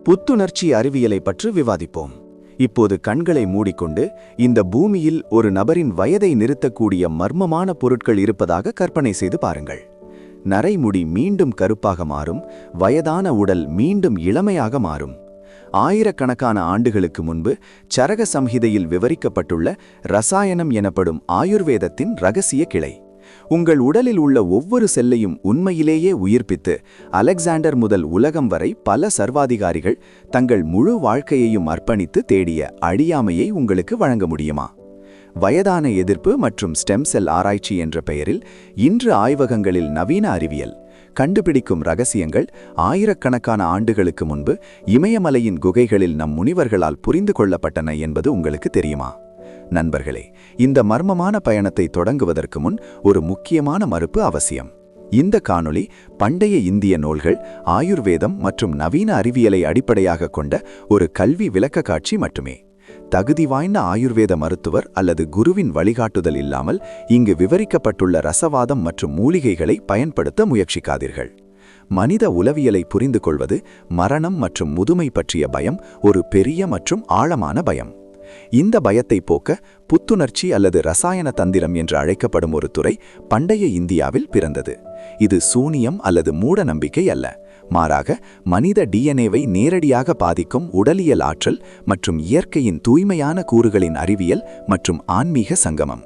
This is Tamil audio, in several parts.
புத்துணர்ச்சி அறிவியலை பற்றி விவாதிப்போம். இப்போது கண்களை மூடிக்கொண்டு இந்த பூமியில் ஒரு நபரின் வயதை நிறுத்தக்கூடிய மர்மமான பொருட்கள் இருப்பதாக கற்பனை செய்து பாருங்கள். நரைமுடி மீண்டும் கருப்பாக மாறும், வயதான உடல் மீண்டும் இளமையாக மாறும். ஆயிரக்கணக்கான ஆண்டுகளுக்கு முன்பு சரக சம்ஹிதையில் விவரிக்கப்பட்டுள்ள ரசாயனம் எனப்படும் ஆயுர்வேதத்தின் இரகசிய கிளை. உங்கள் உடலில் உள்ள ஒவ்வொரு செல்லையும் உண்மையிலேயே உயிர்ப்பித்து அலெக்சாண்டர் முதல் உலகம் வரை பல சர்வாதிகாரிகள் தங்கள் முழு வாழ்க்கையையும் அர்ப்பணித்து தேடிய அழியாமையை உங்களுக்கு வழங்க முடியுமா? வயதான எதிர்ப்பு மற்றும் ஸ்டெம் செல் ஆராய்ச்சி என்ற பெயரில் இன்று ஆய்வகங்களில் நவீன அறிவியல் கண்டுபிடிக்கும் ரகசியங்கள் ஆயிரக்கணக்கான ஆண்டுகளுக்கு முன்பு இமயமலையின் குகைகளில் நம் முனிவர்களால் புரிந்து கொள்ளப்பட்டன என்பது உங்களுக்கு தெரியுமா? நண்பர்களே, இந்த மர்மமான பயணத்தை தொடங்குவதற்கு முன் ஒரு முக்கியமான மறுப்பு அவசியம். இந்த காணொளி பண்டைய இந்திய நூல்கள், ஆயுர்வேதம் மற்றும் நவீன அறிவியலை அடிப்படையாக கொண்ட ஒரு கல்வி விளக்கக்காட்சி மட்டுமே. தகுதி வாய்ந்த ஆயுர்வேத மருத்துவர் அல்லது குருவின் வழிகாட்டுதல் இல்லாமல் இங்கு விவரிக்கப்பட்டுள்ள ரசவாதம் மற்றும் மூலிகைகளை பயன்படுத்த முயற்சிக்காதீர்கள். மனித உளவியலை புரிந்து கொள்வது, மரணம் மற்றும் முதுமை பற்றிய பயம் ஒரு பெரிய மற்றும் ஆழமான பயம். இந்த பயத்தை போக்க புத்துணர்ச்சி அல்லது ரசாயன தந்திரம் என்று அழைக்கப்படும் ஒரு துறை பண்டைய இந்தியாவில் பிறந்தது. இது சூனியம் அல்லது மூட நம்பிக்கை அல்ல, மாறாக மனித டிஎன்ஏவை நேரடியாக பாதிக்கும் உடலியல் ஆற்றல் மற்றும் இயற்கையின் தூய்மையான கூறுகளின் அறிவியல் மற்றும் ஆன்மீக சங்கமம்.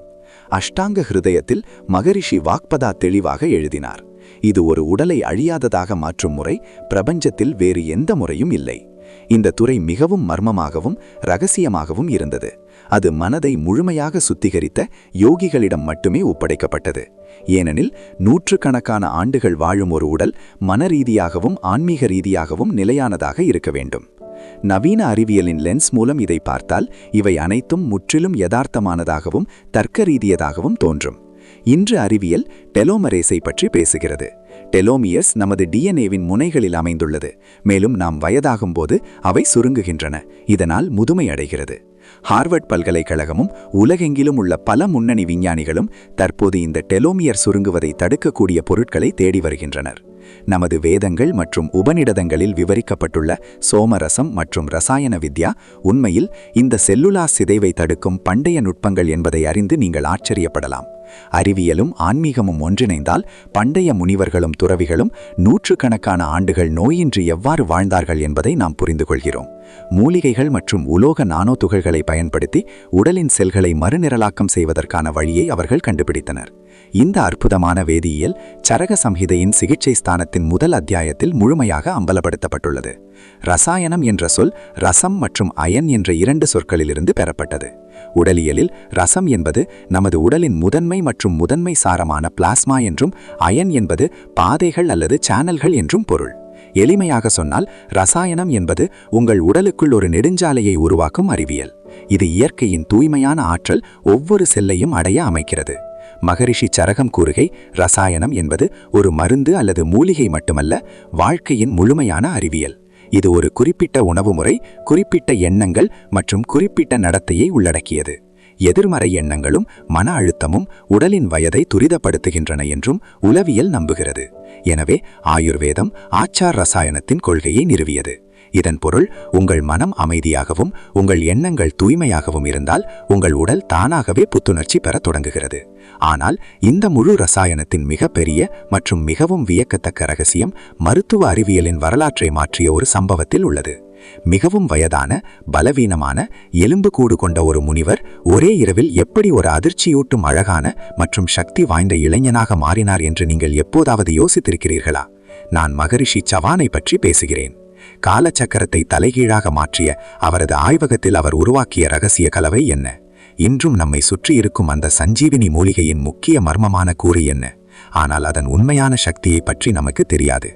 அஷ்டாங்க ஹிருதயத்தில் மகரிஷி வாக்பதா தெளிவாக எழுதினார், இது ஒரு உடலை அழியாததாக மாற்றும் முறை பிரபஞ்சத்தில் வேறு எந்த முறையும் இல்லை. இந்த துறை மிகவும் மர்மமாகவும் இரகசியமாகவும் இருந்தது. அது மனதை முழுமையாக சுத்திகரித்த யோகிகளிடம் மட்டுமே ஒப்படைக்கப்பட்டது. ஏனெனில் நூற்றுக்கணக்கான ஆண்டுகள் வாழும் ஒரு உடல் மனரீதியாகவும் ஆன்மீக ரீதியாகவும் நிலையானதாக இருக்க வேண்டும். நவீன அறிவியலின் லென்ஸ் மூலம் இதை பார்த்தால் இவை அனைத்தும் முற்றிலும் யதார்த்தமானதாகவும் தர்க்க ரீதியதாகவும் தோன்றும். இன்று அறிவியல் டெலோமரேஸை பற்றி பேசுகிறது. டெலோமியர்ஸ் நமது டிஎன்ஏவின் முனைகளில் அமைந்துள்ளது, மேலும் நாம் வயதாகும்போது அவை சுருங்குகின்றன, இதனால் முதுமை அடைகிறது. ஹார்வர்ட் பல்கலைக்கழகமும் உலகெங்கிலும் உள்ள பல முன்னணி விஞ்ஞானிகளும் தற்போது இந்த டெலோமியர் சுருங்குவதை தடுக்கக்கூடிய பொருட்களை தேடி வருகின்றனர். நமது வேதங்கள் மற்றும் உபநிடதங்களில் விவரிக்கப்பட்டுள்ள சோமரசம் மற்றும் ரசாயன வித்யா உண்மையில் இந்த செல்லுலார் சிதைவை தடுக்கும் பண்டைய நுட்பங்கள் என்பதை அறிந்து நீங்கள் ஆச்சரியப்படலாம். அறிவியலும் ஆன்மீகமும் ஒன்றிணைந்தால் பண்டைய முனிவர்களும் துறவிகளும் நூற்றுக்கணக்கான ஆண்டுகள் நோயின்றி எவ்வாறு வாழ்ந்தார்கள் என்பதை நாம் புரிந்து கொள்கிறோம். மூலிகைகள் மற்றும் உலோக நானோ துகள்களை பயன்படுத்தி உடலின் செல்களை மறுநிரலாக்கம் செய்வதற்கான வழியை அவர்கள் கண்டுபிடித்தனர். இந்த அற்புதமான வேதியியல் சரக சம்ஹிதையின் சிகிச்சை ஸ்தானத்தின் முதல் அத்தியாயத்தில் முழுமையாக அம்பலப்படுத்தப்பட்டுள்ளது. ரசாயனம் என்ற சொல் ரசம் மற்றும் அயன் என்ற இரண்டு சொற்களிலிருந்து பெறப்பட்டது. உடலியலில் ரசம் என்பது நமது உடலின் முதன்மை மற்றும் முதன்மை சாரமான பிளாஸ்மா என்றும், அயன் என்பது பாதைகள் அல்லது சேனல்கள் என்றும் பொருள். எளிமையாக சொன்னால் ரசாயனம் என்பது உங்கள் உடலுக்குள் ஒரு நெடுஞ்சாலையை உருவாக்கும் அறிவியல். இது இயற்கையின் தூய்மையான ஆற்றல் ஒவ்வொரு செல்லையும் அடைய அமைக்கிறது. மகரிஷி சரகம் கூறுகை, ரசாயனம் என்பது ஒரு மருந்து அல்லது மூலிகை மட்டுமல்ல, வாழ்க்கையின் முழுமையான அறிவியல். இது ஒரு குறிப்பிட்ட உணவு முறை, குறிப்பிட்ட எண்ணங்கள் மற்றும் குறிப்பிட்ட நடத்தையை உள்ளடக்கியது. எதிர்மறை எண்ணங்களும் மன அழுத்தமும் உடலின் வயதை துரிதப்படுத்துகின்றன என்றும் உளவியல் நம்புகிறது. எனவே ஆயுர்வேதம் ஆச்சார் ரசாயனத்தின் கொள்கையை நிறுவியது. இதன் பொருள், உங்கள் மனம் அமைதியாகவும் உங்கள் எண்ணங்கள் தூய்மையாகவும் இருந்தால் உங்கள் உடல் தானாகவே புத்துணர்ச்சி பெற தொடங்குகிறது. ஆனால் இந்த முழு ரசாயனத்தின் மிகப்பெரிய மற்றும் மிகவும் வியக்கத்தக்க ரகசியம் மருத்துவ அறிவியலின் வரலாற்றை மாற்றிய ஒரு சம்பவத்தில் உள்ளது. மிகவும் வயதான, பலவீனமான, எலும்புக்கூடு கொண்ட ஒரு முனிவர் ஒரே இரவில் எப்படி ஒரு அதிர்ச்சியூட்டும் அழகான மற்றும் சக்தி வாய்ந்த இளைஞனாக மாறினார் என்று நீங்கள் எப்போதாவது யோசித்திருக்கிறீர்களா? நான் மகரிஷி சவானை பற்றி பேசுகிறேன். காலச்சக்கரத்தை தலைகீழாக மாற்றிய அவரது ஆய்வகத்தில் அவர் உருவாக்கிய இரகசிய கலவை என்ன? இன்றும் நம்மை சுற்றி இருக்கும் அந்த சஞ்சீவினி மூலிகையின் முக்கிய மர்மமான கூறு என்ன? ஆனால் அதன் உண்மையான சக்தியை பற்றி நமக்கு தெரியாது.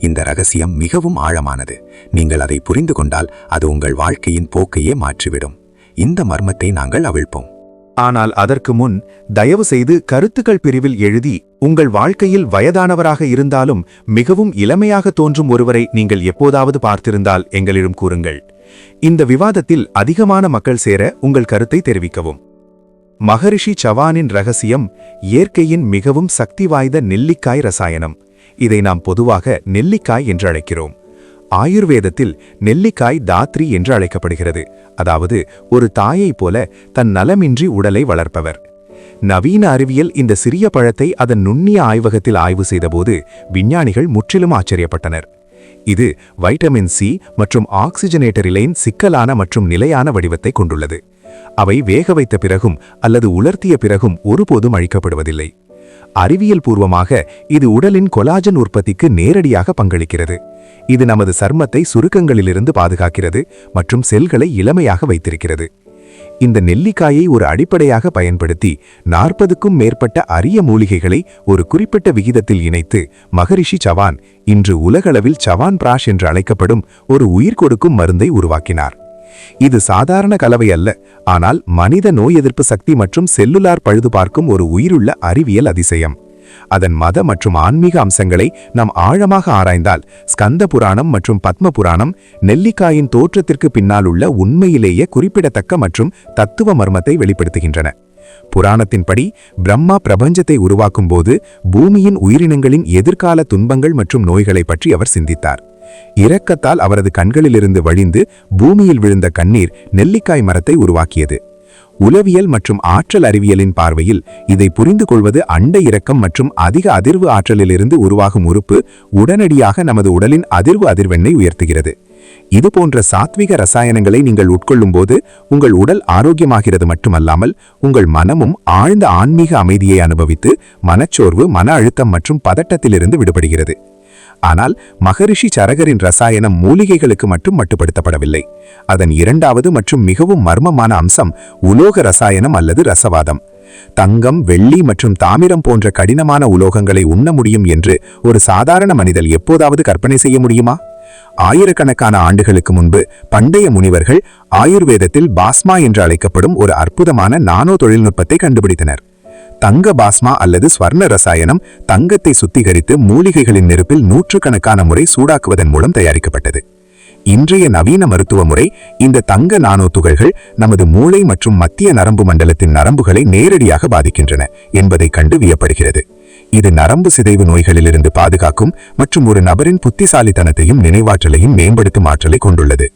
இந்த ரகசியம் மிகவும் ஆழமானது. நீங்கள் அதை புரிந்து கொண்டால் அது உங்கள் வாழ்க்கையின் போக்கையே மாற்றிவிடும். இந்த மர்மத்தை நாங்கள் அவிழ்ப்போம். ஆனால் அதற்கு முன் தயவு செய்து கருத்துக்கள் பிரிவில் எழுதி, உங்கள் வாழ்க்கையில் வயதானவராக இருந்தாலும் மிகவும் இளமையாக தோன்றும் ஒருவரை நீங்கள் எப்போதாவது பார்த்திருந்தால் எங்களிடம் கூறுங்கள். இந்த விவாதத்தில் அதிகமான மக்கள் சேர உங்கள் கருத்தை தெரிவிக்கவும். மகரிஷி சவானின் ரகசியம் இயற்கையின் மிகவும் சக்தி வாய்ந்த நெல்லிக்காய் ரசாயனம். இதை நாம் பொதுவாக நெல்லிக்காய் என்று அழைக்கிறோம். ஆயுர்வேதத்தில் நெல்லிக்காய் தாத்ரி என்று அழைக்கப்படுகிறது. அதாவது ஒரு தாயைப் போல தன் நலமின்றி உடலை வளர்ப்பவர். நவீன அறிவியல் இந்த சிறிய பழத்தை அதன் நுண்ணிய ஆய்வகத்தில் ஆய்வு செய்தபோது விஞ்ஞானிகள் முற்றிலும் ஆச்சரியப்பட்டனர். இது வைட்டமின் சி மற்றும் ஆக்சிஜனேட்டரிலைன் சிக்கலான மற்றும் நிலையான வடிவத்தை கொண்டுள்ளது. அவை வேக வைத்த பிறகும் அல்லது உலர்த்திய பிறகும் ஒருபோதும் அழிக்கப்படுவதில்லை. அறிவியல் பூர்வமாக இது உடலின் கொலாஜன் உற்பத்திக்கு நேரடியாக பங்களிக்கிறது. இது நமது சர்மத்தை சுருக்கங்களிலிருந்து பாதுகாக்கிறது மற்றும் செல்களை இளமையாக வைத்திருக்கிறது. இந்த நெல்லிக்காயை ஒரு அடிப்படையாக பயன்படுத்தி 40க்கும் மேற்பட்ட அரிய மூலிகைகளை ஒரு குறிப்பிட்ட விகிதத்தில் இணைத்து மகரிஷி சவான் இன்று உலகளவில் சவான் பிராஷ் என்று அழைக்கப்படும் ஒரு உயிர் கொடுக்கும் மருந்தை உருவாக்கினார். இது சாதாரண கலவை அல்ல, ஆனால் மனித நோய் எதிர்ப்பு சக்தி மற்றும் செல்லுலார் பழுது பார்க்கும் ஒரு உயிருள்ள அறிவியல் அதிசயம். அதன் மத மற்றும் ஆன்மீக அம்சங்களை நாம் ஆழமாக ஆராய்ந்தால் ஸ்கந்த புராணம் மற்றும் பத்ம புராணம் நெல்லிக்காயின் தோற்றத்திற்கு பின்னால் உள்ள உண்மையிலேயே குறிப்பிடத்தக்க மற்றும் தத்துவ மர்மத்தை வெளிப்படுத்துகின்றன. புராணத்தின்படி பிரம்மா பிரபஞ்சத்தை உருவாக்கும் போது பூமியின் உயிரினங்களின் எதிர்கால துன்பங்கள் மற்றும் நோய்களை பற்றி அவர் சிந்தித்தார். இரக்கத்தால் அவரது கண்களிலிருந்து வழிந்து பூமியில் விழுந்த கண்ணீர் நெல்லிக்காய் மரத்தை உருவாக்கியது. உளவியல் மற்றும் ஆற்றல் அறிவியலின் பார்வையில் இதை புரிந்து கொள்வது அண்ட இரக்கம் மற்றும் அதிக அதிர்வு ஆற்றலிலிருந்து உருவாகும் உறுப்பு உடனடியாக நமது உடலின் அதிர்வு அதிர்வெண்ணை உயர்த்துகிறது. இதுபோன்ற சாத்விக ரசாயனங்களை நீங்கள் உட்கொள்ளும் போது உங்கள் உடல் ஆரோக்கியமாகிறது மட்டுமல்லாமல் உங்கள் மனமும் ஆழ்ந்த ஆன்மீக அமைதியை அனுபவித்து மனச்சோர்வு, மன அழுத்தம் மற்றும் பதட்டத்திலிருந்து விடுபடுகிறது. ஆனால் மகரிஷி சரகரின் ரசாயனம் மூலிகைகளுக்கு மட்டும் மட்டுப்படுத்தப்படவில்லை. அதன் இரண்டாவது மற்றும் மிகவும் மர்மமான அம்சம் உலோக ரசாயனம் அல்லது ரசவாதம். தங்கம், வெள்ளி மற்றும் தாமிரம் போன்ற கடினமான உலோகங்களை உண்ண முடியும் என்று ஒரு சாதாரண மனிதர் எப்போதாவது கற்பனை செய்ய முடியுமா? ஆயிரக்கணக்கான ஆண்டுகளுக்கு முன்பு பண்டைய முனிவர்கள் ஆயுர்வேதத்தில் பாஸ்மா என்று அழைக்கப்படும் ஒரு அற்புதமான நானோ தொழில்நுட்பத்தை கண்டுபிடித்தனர். தங்க பாஸ்மா அல்லது ஸ்வர்ண ரசாயனம் தங்கத்தை சுத்திகரித்து மூலிகைகளின் நெருப்பில் நூற்றுக்கணக்கான முறை சூடாக்குவதன் மூலம் தயாரிக்கப்பட்டது. இன்றைய நவீன மருத்துவ முறை இந்த தங்க நானோ துகள்கள் நமது மூளை மற்றும் மத்திய நரம்பு மண்டலத்தின் நரம்புகளை நேரடியாக பாதிக்கின்றன என்பதை கண்டு வியப்படுகிறது. இது நரம்பு சிதைவு நோய்களிலிருந்து பாதுகாக்கும் மற்றும் ஒரு நபரின் புத்திசாலித்தனத்தையும் நினைவாற்றலையும் மேம்படுத்தும் ஆற்றலை கொண்டுள்ளது.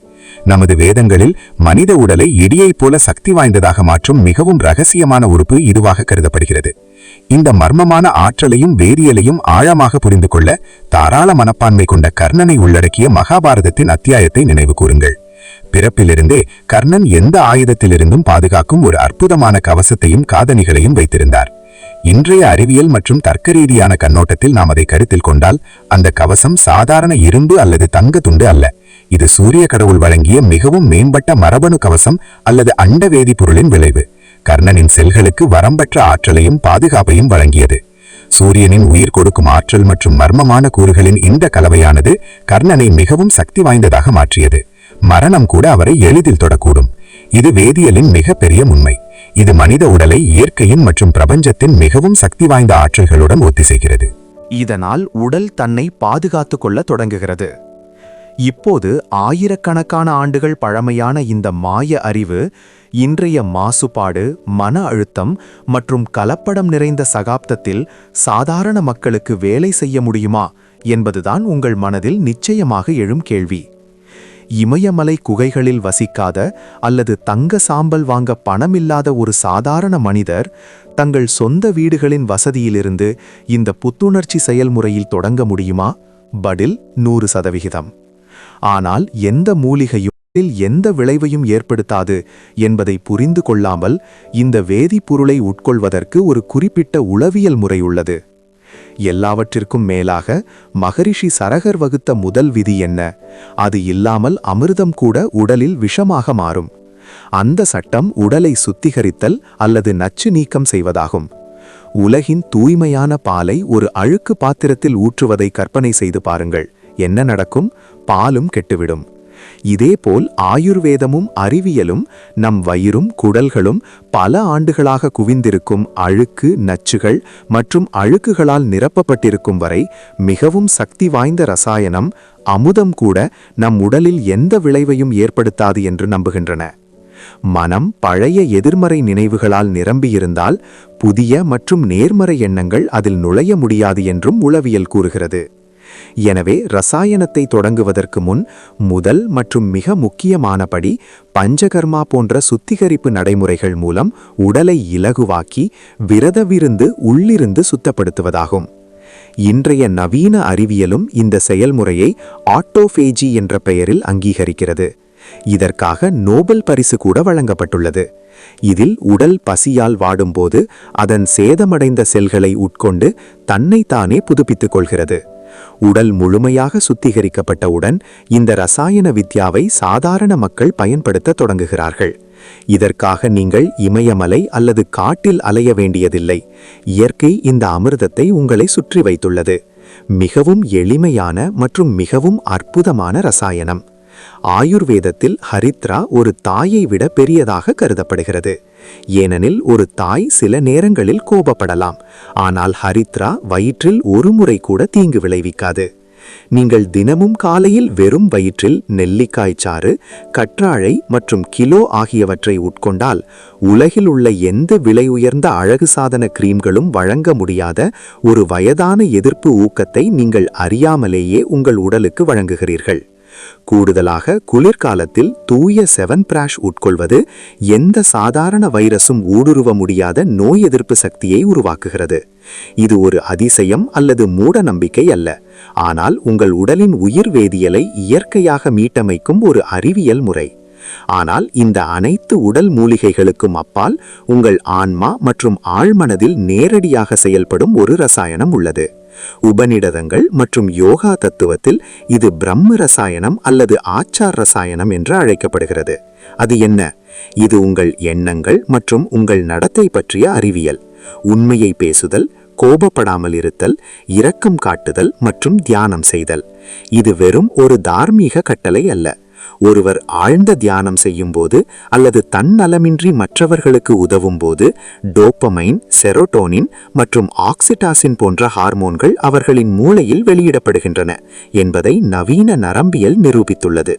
நமது வேதங்களில் மனித உடலை இடியைப் போல சக்தி வாய்ந்ததாக மாற்றும் மிகவும் ரகசியமான உறுப்பு இதுவாக கருதப்படுகிறது. இந்த மர்மமான ஆற்றலையும் வேதியியலையும் ஆழமாக புரிந்து கொள்ள தாராள மனப்பான்மை கொண்ட கர்ணனை உள்ளடக்கிய மகாபாரதத்தின் அத்தியாயத்தை நினைவு கூறுங்கள். பிறப்பிலிருந்தே கர்ணன் எந்த ஆயுதத்திலிருந்தும் பாதுகாக்கும் ஒரு அற்புதமான கவசத்தையும் காதணிகளையும் வைத்திருந்தார். இன்றைய அறிவியல் மற்றும் தர்க்க ரீதியான கண்ணோட்டத்தில் நாம் அதை கருத்தில் கொண்டால் அந்த கவசம் சாதாரண இரும்பு அல்லது தங்க துண்டு அல்ல. இது சூரிய கடவுள் வழங்கிய மிகவும் மேம்பட்ட மரபணு கவசம் அல்லது அண்ட வேதிப்பொருளின் விளைவு. கர்ணனின் செல்களுக்கு வரம்பற்ற ஆற்றலையும் பாதுகாப்பையும் வழங்கியது. சூரியனின் உயிர் கொடுக்கும் ஆற்றல் மற்றும் மர்மமான கூறுகளின் இந்த கலவையானது கர்ணனை மிகவும் சக்தி வாய்ந்ததாக மாற்றியது. மரணம் கூட அவரை எளிதில் தொடக்கூடும். இது வேதியியலின் மிகப்பெரிய உண்மை. இது மனித உடலை இயற்கையின் மற்றும் பிரபஞ்சத்தின் மிகவும் சக்தி வாய்ந்த ஆற்றல்களுடன் ஒத்திசைக்கிறது. இதனால் உடல் தன்னை பாதுகாத்துக் கொள்ள தொடங்குகிறது. இப்போது ஆயிரக்கணக்கான ஆண்டுகள் பழமையான இந்த மாய அறிவு இன்றைய மாசுபாடு, மன அழுத்தம் மற்றும் கலப்படம் நிறைந்த சகாப்தத்தில் சாதாரண மக்களுக்கு வேலை செய்ய முடியுமா என்பதுதான் உங்கள் மனதில் நிச்சயமாக எழும் கேள்வி. இமயமலை குகைகளில் வசிக்காத அல்லது தங்க சாம்பல் வாங்க பணமில்லாத ஒரு சாதாரண மனிதர் தங்கள் சொந்த வீடுகளின் வசதியிலிருந்து இந்த புத்துணர்ச்சி செயல்முறையில் தொடங்க முடியுமா? பதில் 100%. ஆனால் எந்த மூலிகையும் எந்த விளைவையும் ஏற்படுத்தாது என்பதை புரிந்து கொள்ளாமல் இந்த வேதிப்பொருளை உட்கொள்வதற்கு ஒரு குறிப்பிட்ட உளவியல் முறை உள்ளது. எல்லாவற்றிற்கும் மேலாக மகரிஷி சரகர் வகுத்த முதல் விதி என்ன? அது இல்லாமல் அமிர்தம் கூட உடலில் விஷமாக மாறும். அந்த சட்டம் உடலை சுத்திகரித்தல் அல்லது நச்சு நீக்கம் செய்வதாகும். உலகின் தூய்மையான பாலை ஒரு அழுக்கு பாத்திரத்தில் ஊற்றுவதை கற்பனை செய்து பாருங்கள். என்ன நடக்கும்? பாலும் கெட்டுவிடும். இதேபோல் ஆயுர்வேதமும் அறிவியலும் நம் வயிறும் குடல்களும் பல ஆண்டுகளாக குவிந்திருக்கும் அழுக்கு, நச்சுகள் மற்றும் அழுக்குகளால் நிரப்பப்பட்டிருக்கும் வரை மிகவும் சக்தி வாய்ந்த ரசாயனம் அமுதம் கூட நம் உடலில் எந்த விளைவையும் ஏற்படுத்தாது என்று நம்புகின்றன. மனம் பழைய எதிர்மறை நினைவுகளால் நிரம்பியிருந்தால் புதிய மற்றும் நேர்மறை எண்ணங்கள் அதில் நுழைய முடியாது என்றும் உளவியல் கூறுகிறது. எனவே ரசாயனத்தை தொடங்குவதற்கு முன் முதல் மற்றும் மிக முக்கியமான படி பஞ்சகர்மா போன்ற சுத்திகரிப்பு நடைமுறைகள் மூலம் உடலை இலகுவாக்கி விரத விருந்து உள்ளிருந்து சுத்தப்படுத்துவதாகும். இன்றைய நவீன அறிவியலும் இந்த செயல்முறையை ஆட்டோஃபேஜி என்ற பெயரில் அங்கீகரிக்கிறது. இதற்காக நோபல் பரிசு கூட வழங்கப்பட்டுள்ளது. இதில் உடல் பசியால் வாடும்போது அதன் சேதமடைந்த செல்களை உட்கொண்டு தன்னைத்தானே புதுப்பித்துக் கொள்கிறது. உடல் முழுமையாக சுத்திகரிக்கப்பட்டவுடன் இந்த ரசாயன வித்யாவை சாதாரண மக்கள் பயன்படுத்த தொடங்குகிறார்கள். இதற்காக நீங்கள் இமயமலை அல்லது காட்டில் அலைய வேண்டியதில்லை. இயற்கை இந்த அமிர்தத்தை உங்களை சுற்றி வைத்துள்ளது. மிகவும் எளிமையான மற்றும் மிகவும் அற்புதமான ரசாயனம். ஆயுர்வேதத்தில் ஹரித்ரா ஒரு தாயை விட பெரியதாக கருதப்படுகிறது. ஏனெனில் ஒரு தாய் சில நேரங்களில் கோபப்படலாம், ஆனால் ஹரித்ரா வயிற்றில் ஒரு முறை கூட தீங்கு விளைவிக்காது. நீங்கள் தினமும் காலையில் வெறும் வயிற்றில் நெல்லிக்காய் சாறு, கற்றாழை மற்றும் கிலோ ஆகியவற்றை உட்கொண்டால் உலகில் உள்ள எந்த விலை உயர்ந்த அழகு சாதன கிரீம்களும் வழங்க முடியாத ஒரு வயதான எதிர்ப்பு ஊக்கத்தை நீங்கள் அறியாமலேயே உங்கள் உடலுக்கு வழங்குகிறீர்கள். கூடுதலாக குளிர்காலத்தில் தூய செவன்பிராஷ் உட்கொள்வது எந்த சாதாரண வைரசும் ஊடுருவ முடியாத நோய் எதிர்ப்பு சக்தியை உருவாக்குகிறது. இது ஒரு அதிசயம் அல்லது மூட நம்பிக்கை அல்ல, ஆனால் உங்கள் உடலின் உயிர் வேதியியலை இயற்கையாக மீட்டமைக்கும் ஒரு அறிவியல் முறை. ஆனால் இந்த அனைத்து உடல் மூலிகைகளுக்கும் அப்பால் உங்கள் ஆன்மா மற்றும் ஆழ்மனதில் நேரடியாக செயல்படும் ஒரு ரசாயனம் உள்ளது. உபநிடதங்கள் மற்றும் யோகா தத்துவத்தில் இது பிரம்ம ரசாயனம் அல்லது ஆச்சார் ரசாயனம் என்று அழைக்கப்படுகிறது. அது என்ன? இது உங்கள் எண்ணங்கள் மற்றும் உங்கள் நடத்தை பற்றிய அறிவியல். உண்மையை பேசுதல், கோபப்படாமல் இருத்தல், இரக்கம் காட்டுதல் மற்றும் தியானம் செய்தல். இது வெறும் ஒரு தார்மீக கட்டளை அல்ல. ஒருவர் ஆழ்ந்த தியானம் செய்யும் போது அல்லது தன்னலமின்றி மற்றவர்களுக்கு உதவும் போது டோப்பமைன், செரோட்டோனின் மற்றும் ஆக்சிடாசின் போன்ற ஹார்மோன்கள் அவர்களின் மூளையில் வெளியிடப்படுகின்றன என்பதை நவீன நரம்பியல் நிரூபித்துள்ளது.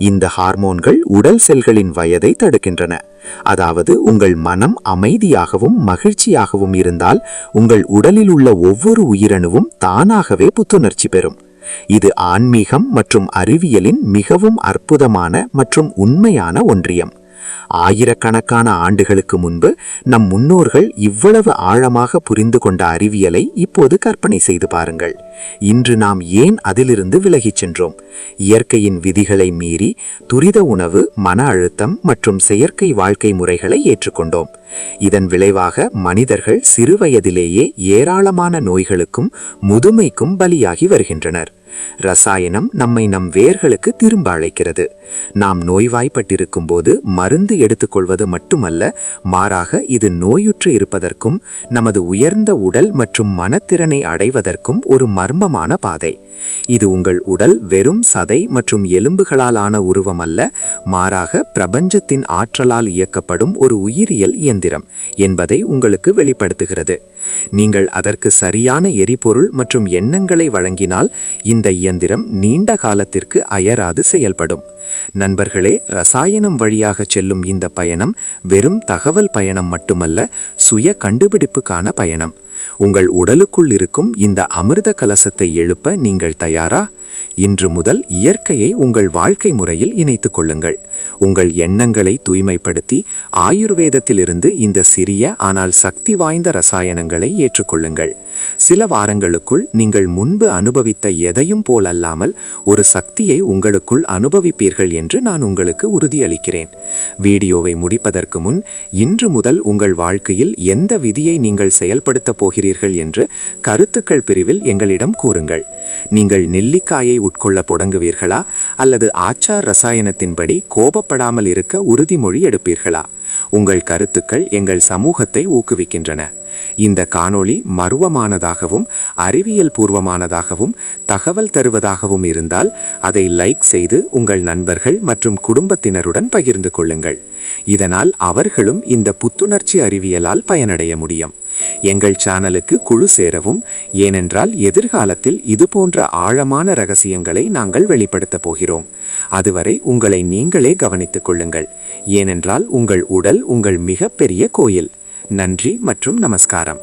இந்த ஹார்மோன்கள் உடல் செல்களின் வயதை தடுக்கின்றன. அதாவது உங்கள் மனம் அமைதியாகவும் மகிழ்ச்சியாகவும் இருந்தால் உங்கள் உடலில் உள்ள ஒவ்வொரு உயிரணுவும் தானாகவே புத்துணர்ச்சி பெறும். இது ஆன்மீகம் மற்றும் அறிவியலின் மிகவும் அற்புதமான மற்றும் உண்மையான ஒன்றியம். ஆயிரக்கணக்கான ஆண்டுகளுக்கு முன்பு நம் முன்னோர்கள் இவ்வளவு ஆழமாக புரிந்து கொண்ட அறிவியலை இப்போது கற்பனை செய்து பாருங்கள். இன்று நாம் ஏன் அதிலிருந்து விலகிச் சென்றோம்? இயற்கையின் விதிகளை மீறி துரித உணவு, மன அழுத்தம் மற்றும் செயற்கை வாழ்க்கை முறைகளை ஏற்றுக்கொண்டோம். இதன் விளைவாக மனிதர்கள் சிறுவயதிலேயே ஏராளமான நோய்களுக்கும் முதுமைக்கும் பலியாகி வருகின்றனர். ரசாயனம் நம்மை நம் வேர்களுக்கு திரும்ப அழைக்கிறது. நாம் நோய்வாய்ப்பட்டிருக்கும் போது மருந்து எடுத்துக்கொள்வது மட்டுமல்ல, மாறாக இது நோயுற்று இருப்பதற்கும் நமது உயர்ந்த உடல் மற்றும் மனத்திறனை அடைவதற்கும் ஒரு மர்மமான பாதை. இது உங்கள் உடல் வெறும் சதை மற்றும் எலும்புகளால் ஆன உருவம் அல்ல, மாறாக பிரபஞ்சத்தின் ஆற்றலால் இயக்கப்படும் ஒரு உயிரியல் இயந்திரம் என்பதை உங்களுக்கு வெளிப்படுத்துகிறது. நீங்கள் அதற்கு சரியான எரிபொருள் மற்றும் எண்ணங்களை வழங்கினால் இந்த இயந்திரம் நீண்ட காலத்திற்கு அயராது செயல்படும். நண்பர்களே, ரசாயனம் வழியாக செல்லும் இந்த பயணம் வெறும் தகவல் பயணம் மட்டுமல்ல, சுய கண்டுபிடிப்புக்கான பயணம். உங்கள் உடலுக்குள் இருக்கும் இந்த அமிர்த கலசத்தை எழுப்ப நீங்கள் தயாரா? இன்று முதல் இயற்கையை உங்கள் வாழ்க்கை முறையில் இணைத்துக் கொள்ளுங்கள். உங்கள் எண்ணங்களை தூய்மைப்படுத்தி ஆயுர்வேதத்திலிருந்து இந்த சிறிய ஆனால் சக்தி வாய்ந்த ரசாயனங்களை ஏற்றுக்கொள்ளுங்கள். சில வாரங்களுக்குள் நீங்கள் முன்பு அனுபவித்த எதையும் போல் அல்லாமல் ஒரு சக்தியை உங்களுக்குள் அனுபவிப்பீர்கள் என்று நான் உங்களுக்கு உறுதியளிக்கிறேன். வீடியோவை முடிப்பதற்கு முன், இன்று முதல் உங்கள் வாழ்க்கையில் எந்த விதியை நீங்கள் செயல்படுத்தப் போகிறீர்கள் என்று கருத்துக்கள் பிரிவில் எங்களிடம் கூறுங்கள். நீங்கள் நெல்லிக்காயை உட்கொள்ள தொடங்குவீர்களா அல்லது ஆச்சார் ரசாயனத்தின்படி கோபப்படாமல் இருக்க உறுதிமொழி எடுப்பீர்களா? உங்கள் கருத்துக்கள் எங்கள் சமூகத்தை ஊக்குவிக்கின்றன. இந்த காணொளி மர்மமானதாகவும் அறிவியல் பூர்வமானதாகவும் தகவல் தருவதாகவும் இருந்தால் அதை லைக் செய்து உங்கள் நண்பர்கள் மற்றும் குடும்பத்தினருடன் பகிர்ந்து கொள்ளுங்கள். இதனால் அவர்களும் இந்த புத்துணர்ச்சி அறிவியலால் பயனடைய முடியும். எங்கள் சேனலுக்கு குழு சேரவும், ஏனென்றால் எதிர்காலத்தில் இதுபோன்ற ஆழமான ரகசியங்களை நாங்கள் வெளிப்படுத்தப் போகிறோம். அதுவரை உங்களை நீங்களே கவனித்துக் கொள்ளுங்கள், ஏனென்றால் உங்கள் உடல் உங்கள் மிகப்பெரிய கோயில். நன்றி மற்றும் நமஸ்காரம்.